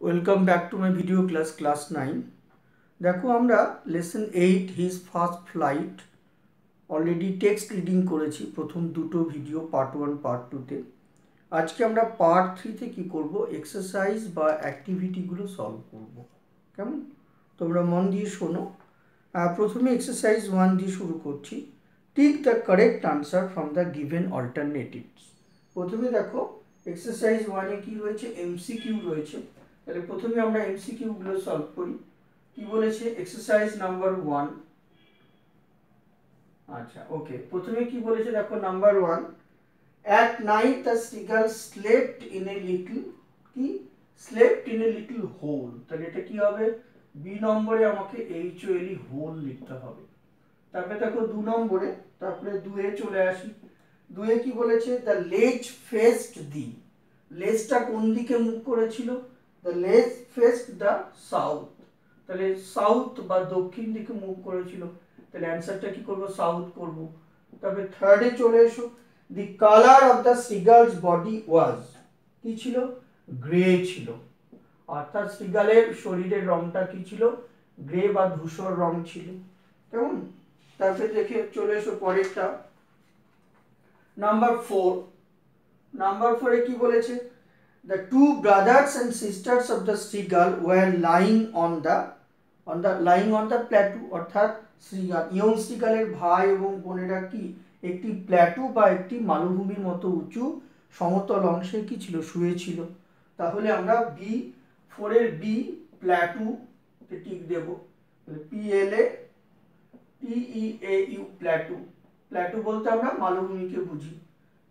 Welcome back to my video class 9। দেখো আমরা lesson 8 his first flight already text reading করেছি প্রথম দুটো ভিডিও পার্ট 1 পার্ট 2তে। আজকে আমরা পার্ট 3তে কী করব, এক্সারসাইজ বা অ্যাক্টিভিটিগুলো সলভ করব। কেমন? তোমরা মন দিয়ে শোনো। প্রথমে এক্সারসাইজ 1 দিয়ে শুরু করছি। Tick the correct answer from the given alternatives. প্রথমে দেখো এক্সারসাইজ 1-এ কী রয়েছে, এমসিকিউ রয়েছে। তাহলে প্রথমে আমরা এমসিকিউগুলো সলভ করি। কি বলেছে এক্সারসাইজ নাম্বার 1? আচ্ছা, ওকে, প্রথমে কি বলেছে দেখো, number 1, at night the seagull slept in a little, কি slept in a little hole। তাহলে এটা কি হবে, বি নম্বরে আমাকে HOLE হোল লিখতে হবে। তারপরে দেখো 2 নম্বরে, তারপরে 2-এ চলে আসি। 2-এ কি বলেছে, দ্য লেজ ফেসড দি, লেজটা কোন দিকে মুখ করেছিল, দ্য লেজ ফেসড দ্য সাউথ। তাহলে সাউথ বা দক্ষিণ দিকে মুখ করেছিল, তাহলে অ্যান্সারটা কি করব, সাউথ করব। তবে 3rd-এ চলে এসো। দি colour of the seagulls body was, কি ছিল, গ্রে ছিল। অর্থাৎ সিগালের শরীরের রংটা কি ছিল, গ্রে বা ধূসর রং ছিল। কেমন? তারপরে দেখে চলে এসো পরেরটা, নাম্বার 4। নাম্বার 4-এ কি বলেছে, the two brothers and sisters of the seagull were lying on the plateau। অর্থাৎ ইয়ং সিগালের ভাই এবং বোনেরা কি একটি প্ল্যাটু বা একটি মালভূমির মতো উঁচু সমতল অংশে কি ছিল, শুয়েছিল। তাহলে আমরা বি 4-এর বি প্ল্যাটু টিক দেব। PLATEAU plateau. প্ল্যাটু বলতে আমরা মালভূমিকে বুঝি।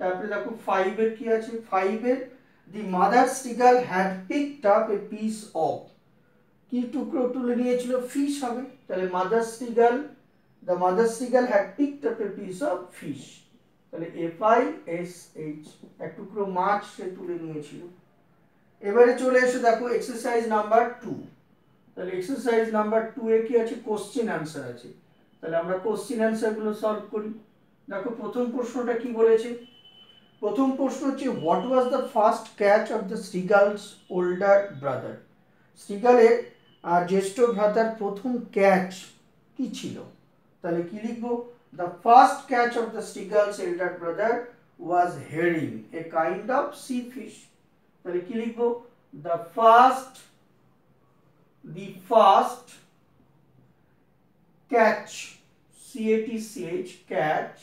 তারপরে দেখো 5-এর কি আছে, 5-এর the mother seagull had picked up a piece of, কি টুকরো তুলে নিয়েছিল, ফিশ হবে। তাহলে the mother seagull had picked up a piece of fish. তাহলে FISH, এক টুকরো মাছ সে তুলে নিয়েছিল। এবারে চলে এসে দেখো এক্সারসাইজ নাম্বার 2। তাহলে এক্সারসাইজ নাম্বার 2-এ কি আছে, কোশ্চেন অ্যান্সার আছে। তাহলে আমরা কোশ্চেন অ্যান্সারগুলো সলভ করি। দেখো প্রথম প্রশ্নটা কি বলেছে, প্রথম প্রশ্ন হচ্ছে, what was the first catch of the seagull's older brother. সিগালের জ্যেষ্ঠ ভ্রাতার প্রথম ক্যাচ কি ছিল। তাহলে কি লিখবো, the first catch of the seagull's elder brother was herring, a kind of sea fish. তাহলে কি লিখবো, the first catch, CATCH, catch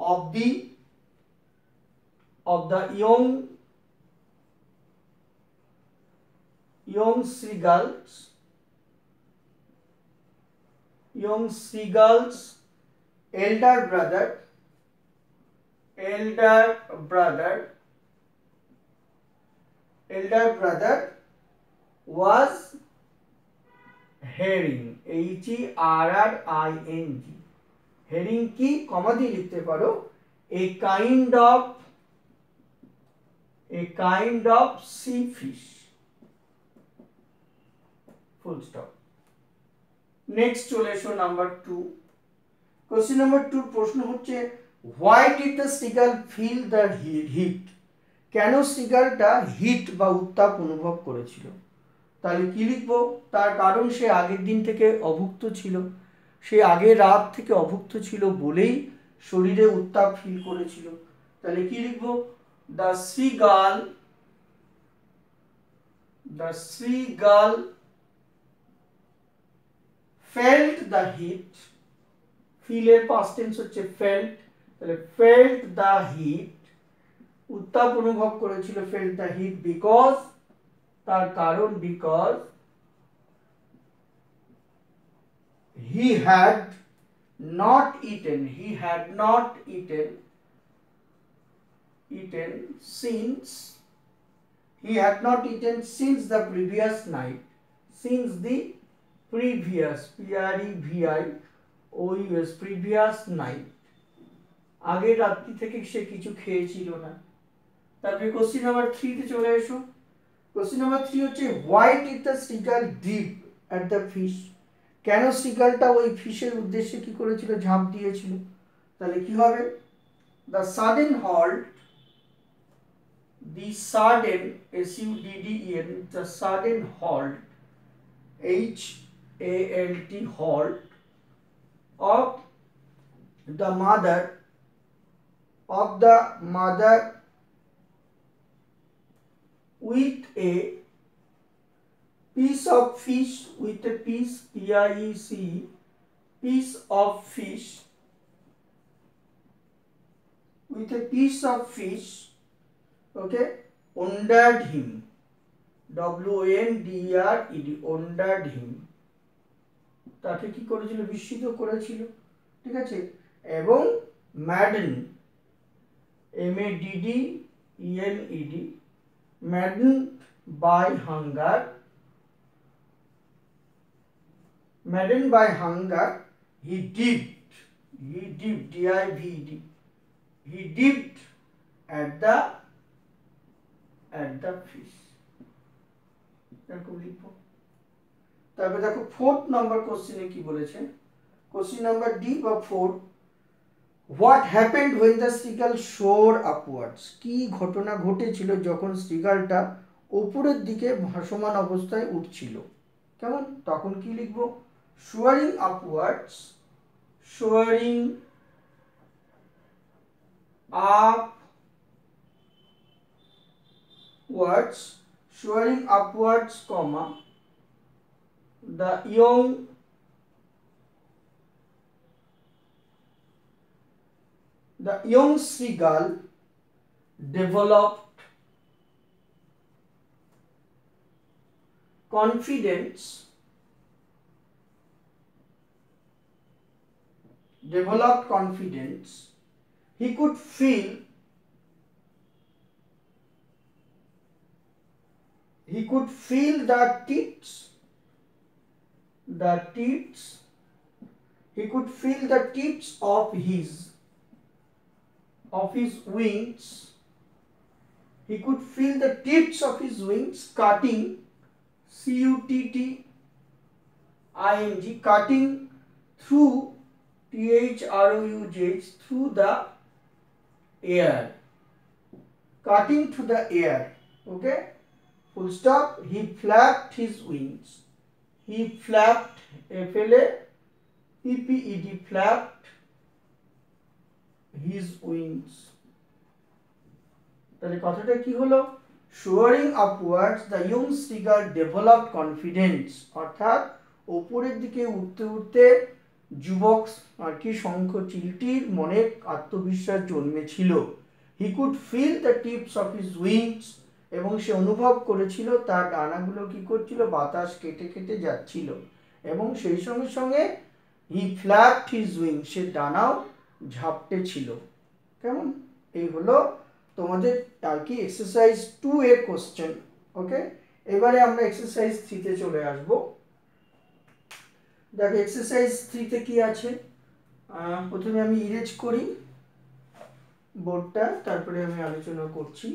of the young seagulls elder brother was herring, HERRING। Herring কি, কমা দিয়ে লিখতে পারো, a kind of sea fish, full stop। Next চলে এসো number 2। Question number 2 প্রশ্ন হচ্ছে, why did the seagull feel the heat, কেন সিগালটা হিট বা উত্তাপ অনুভব করেছিল। তাহলে কি লিখবো, তার কারণ সে আগের দিন থেকে অভুক্ত ছিল, সে আগের রাত থেকে অভুক্ত ছিল বলেই শরীরে উত্তাপ ফিল করেছিল। তাহলে কি লিখবো, দ্য seagull felt the heat, ফিলের পাস্ট টেন্স হচ্ছে ফেল্ট, তাহলে ফেল্ট দ্য হিট, উত্তাপ অনুভব করেছিল, ফেল্ট দ্য হিট, বিকজ, তার কারণ, because he had not eaten since the previous night, previous night, আগের রাত্রি থেকে সে কিছু খেয়েছিল না। তারপরে কোশ্চেন নাম্বার 3-তে চলে এসো। কোশ্চেন নাম্বার 3 হচ্ছে, why did the seagull dip at the fish, কেন সিগালটা ওই ফিশের উদ্দেশ্যে কি করেছিল, ঝাঁপ দিয়েছিল। তাহলে কি হবে, the the sudden, SUDDEN, the sudden halt, HALT, halt of the mother with a piece of fish, with a piece, PIEC, piece of fish, with a piece of fish, okay, wounded him, WONDERED, wounded him, তাকে কি করেছিল, বিস্মিত করেছিল, ঠিক আছে। এবং maiden, MADDENED, maddened by hunger, he dipped, DIVED, he dipped at the fish। এরকম লিখবো। তারপরে দেখো 4th নাম্বার কোশ্চেনে কি বলেছে, কোশ্চেন নাম্বার ডি বা 4, what happened when the seagull soared upwards, কি ঘটনা ঘটেছিল যখন সিগালটা উপরের দিকে ভাসমান অবস্থায় উঠছিল, কেমন, তখন কি লিখবো, soaring upwards, soaring upwards, comma, the young seagull developed confidence, he could feel the tips, he could feel the tips of his wings, he could feel the tips of his wings cutting, CUTTING, cutting through, THROUGH, through the air, cutting through the air, okay, full stop, he flapped his wings, he flapped, FLAPPED, flapped his wings। তাহলে কথাটা কি হলো, soaring upwards the young seagull developed confidence, অর্থাৎ উপরের দিকে উঠতে উঠতে যুবক আর কি শঙ্খচিলটির মনে আত্মবিশ্বাস জন্মেছিল, he could feel the tips of his wings, এবং সে অনুভব করেছিল তার ডানাগুলো কি করছিল, বাতাস কেটে কেটে যাচ্ছিল, এবং সেই সঙ্গে সঙ্গে হি ফ্ল্যাপড হিজ উইং, সে ডানাও ঝাপটে ছিল, কেমন। এই হলো তোমাদের আর কি এক্সারসাইজ 2 এর কোশ্চেন, ওকে। এবারে আমরা এক্সারসাইজ 3 তে চলে আসব। দেখো এক্সারসাইজ 3 তে কি আছে, প্রথমে আমি ইরেজ করি বোর্ডটা, তারপরে আমি আলোচনা করছি।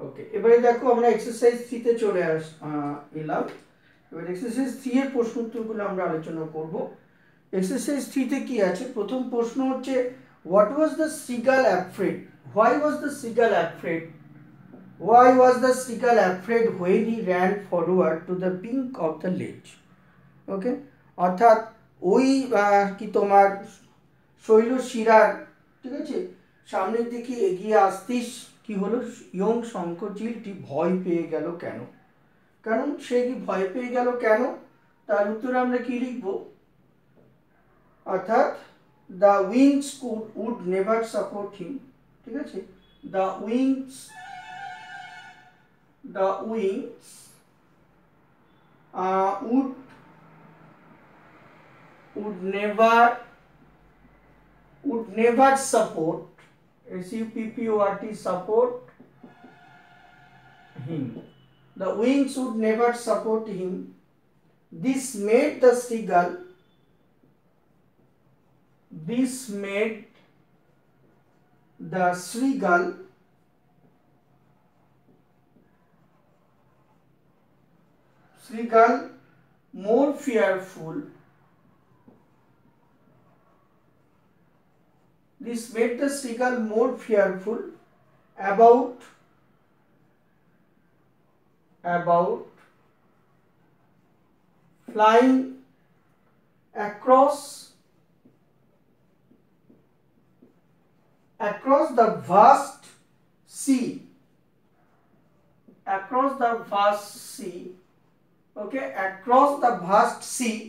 ওকে, এবারে দেখো আমরা এক্সারসাইজ 3 তে চলে এলাম। এবার এক্সারসাইজ 3 এর প্রশ্ন উত্তরগুলো আমরা আলোচনা করব। এক্সারসাইজ 3 তে কি আছে, প্রথম প্রশ্ন হচ্ছে what was the seagull afraid, why was the seagull afraid, why was the seagull afraid when he ran forward to the pink of the লেজ, ওকে, অর্থাৎ ওই কি তোমার শৈলশিরার, ঠিক আছে, সামনের দিকে এগিয়ে আসতিস, কি হলো, ইয়ং শঙ্খচিলটি ভয় পেয়ে গেল কেন, কারণ সে কি ভয় পেয়ে গেল কেন, তার উত্তরে আমরা কি লিখব, অর্থাৎ the wings would never support him, ঠিক আছে, the wings would never would never support, support, support him. The wings would never support him. This made the seagull, seagull more fearful. This made the seagull more fearful about flying across the vast sea. Across the vast sea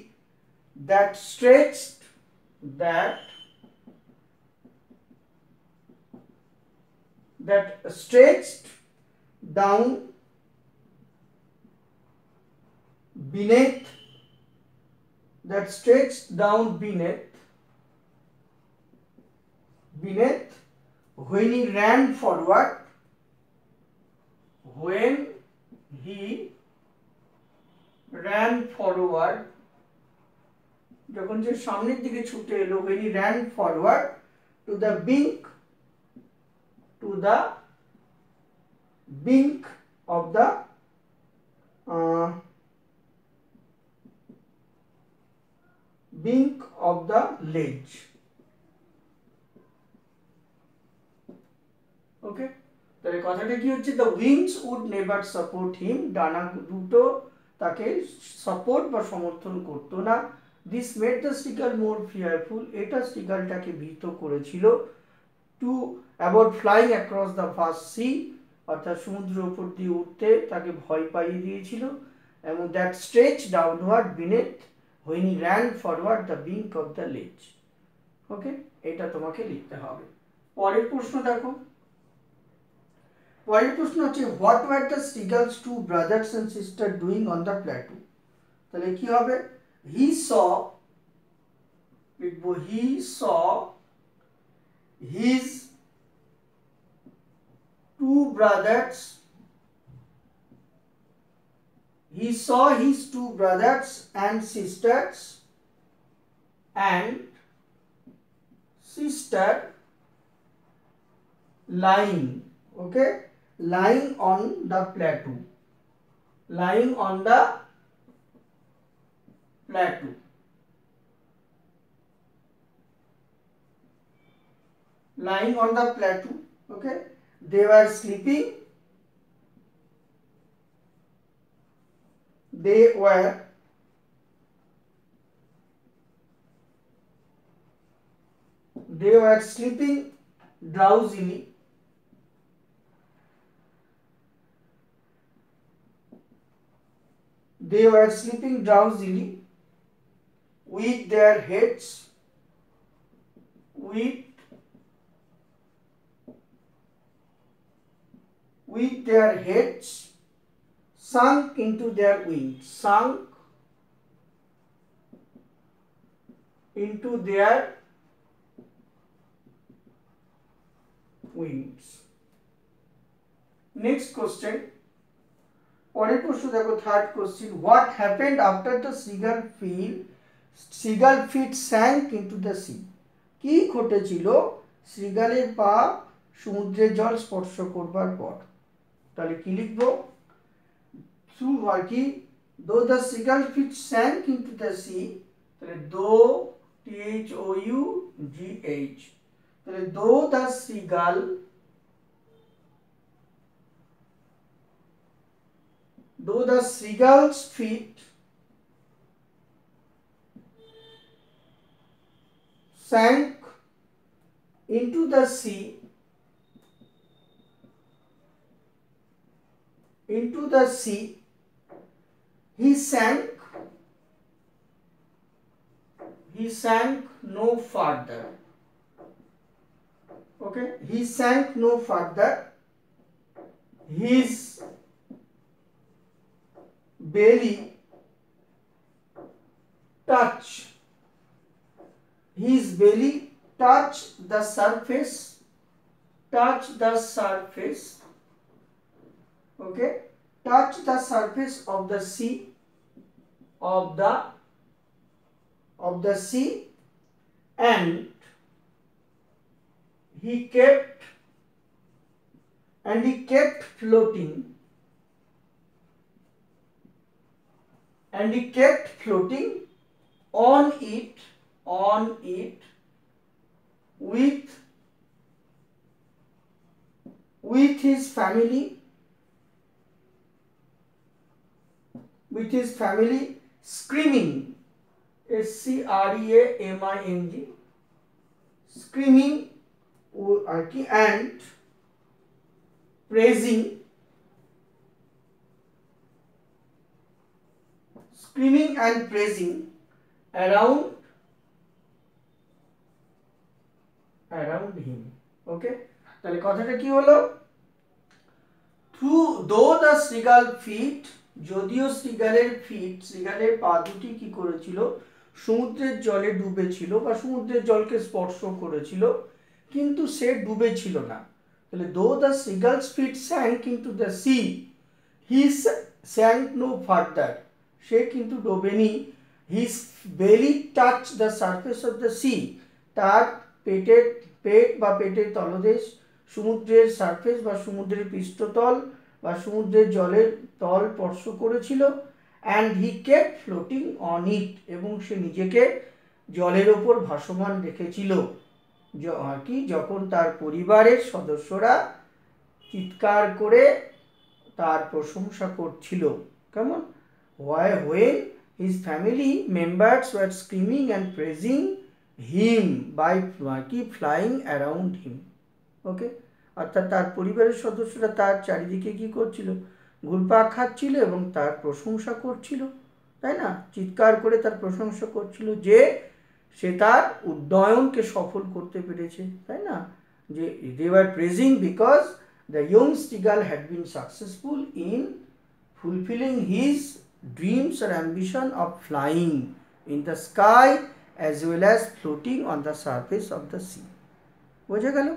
that stretched down beneath when he ran forward, যখন যে সামনের দিকে ছুটে এলো, when he ran forward to the beak of the ledge. ওকে, তাহলে কথাটা কি হচ্ছে, the wings would never support him, ডানা দুটো তাকে সাপোর্ট বা সমর্থন করতো না। This made the seagull more fearful, এটা সিগালটাকে ভীত করেছিল, to about flying across the vast sea, অর্থাৎ সমুদ্রের উপর দিয়ে উঠতে তাকে ভয় পাইয়ে দিয়েছিল, এবং that stretched downward beneath when he ran forward the beak of the ledge. ওকে, এটা তোমাকে লিখতে হবে। পরের প্রশ্ন দেখো, পরের প্রশ্ন হচ্ছে what were the seagull's two brothers and sister doing on the plateau? তাহলে কি হবে, he saw his two brothers and sister lying on the plateau. Lying on the plateau. Okay, they were sleeping. They were sleeping drowsily. With their heads sunk into their wings. Next question, পরের প্রশ্ন দেখো, third question, what happened after the seagull feet sank into the sea? কি ঘটেছিল সিগালের পা সমুদ্রের জল স্পর্শ করবার পর? তাহলে কি লিখবো, through আর কি, though the seagull feet sank into the sea, তাহলে though THOUGH, তাহলে though the seagull's feet sank into the sea, he sank no further. Okay, he sank no further. His belly touch the surface, okay, touch the surface of the sea, and he kept floating, on it with his family, screaming, screaming, screaming and praising, around him. ওকে, তাহলে কথাটা কি হলো? though the seagull feet, যদিও শ্রীগালের পা দুটি কি করেছিল, সমুদ্রের জলে ডুবেছিল বা সমুদ্রের জলকে স্পর্শ করেছিল, কিন্তু সে ডুবেছিল না। তাহলে though the seagull's feet sank into the sea, he sank no further, সে কিন্তু ডোবেনি। his belly touched the surface of the sea, তার পেটের তলদেশ সমুদ্রের সারফেস বা সমুদ্রের পৃষ্ঠতল বা সমুদ্রের জলের তল স্পর্শ করেছিল। and he kept floating on it, এবং সে নিজেকে জলের ওপর ভাসমান রেখেছিল। কি, যখন তার পরিবারের সদস্যরা চিৎকার করে তার প্রশংসা করছিল। কেমন? when his family members were screaming and praising him by flying around him. ওকে, অর্থাৎ তার পরিবারের সদস্যরা তার চারিদিকে কি করছিল? ঘুরপাক খাচ্ছিল এবং তার প্রশংসা করছিল, তাই না? চিৎকার করে তার প্রশংসা করছিল যে সে তার উড্ডয়নকে সফল করতে পেরেছে, তাই না? যে they were praising because the young seagull had been successful in fulfilling his dreams or ambition of flying in the sky as well as floating on the surface of the sea. বোঝা গেল?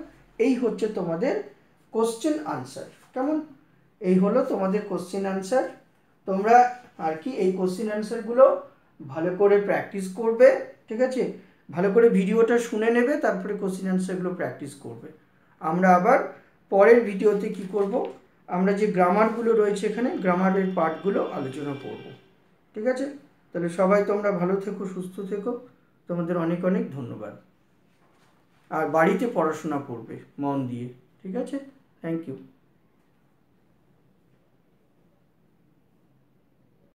এই হচ্ছে তোমাদের question answer. কেমন? এই হলো তোমাদের question answer. তোমরা আর কি এই কোশ্চেন আনসারগুলো ভালো করে প্র্যাকটিস করবে, ঠিক আছে? ভালো করে ভিডিওটা শুনে নেবে, তারপরে কোশ্চেন আনসারগুলো প্র্যাকটিস করবে। আমরা আবার পরের ভিডিওতে কি করব, আমরা যে গ্রামারগুলো রয়েছে এখানে, গ্রামারের পার্টগুলো আলোচনা করব, ঠিক আছে? তাহলে সবাই তোমরা ভালো থেকো, সুস্থ থেকো, তোমাদের অনেক অনেক ধন্যবাদ। আর বাড়িতে পড়াশোনা করবে মন দিয়ে, ঠিক আছে? Thank you.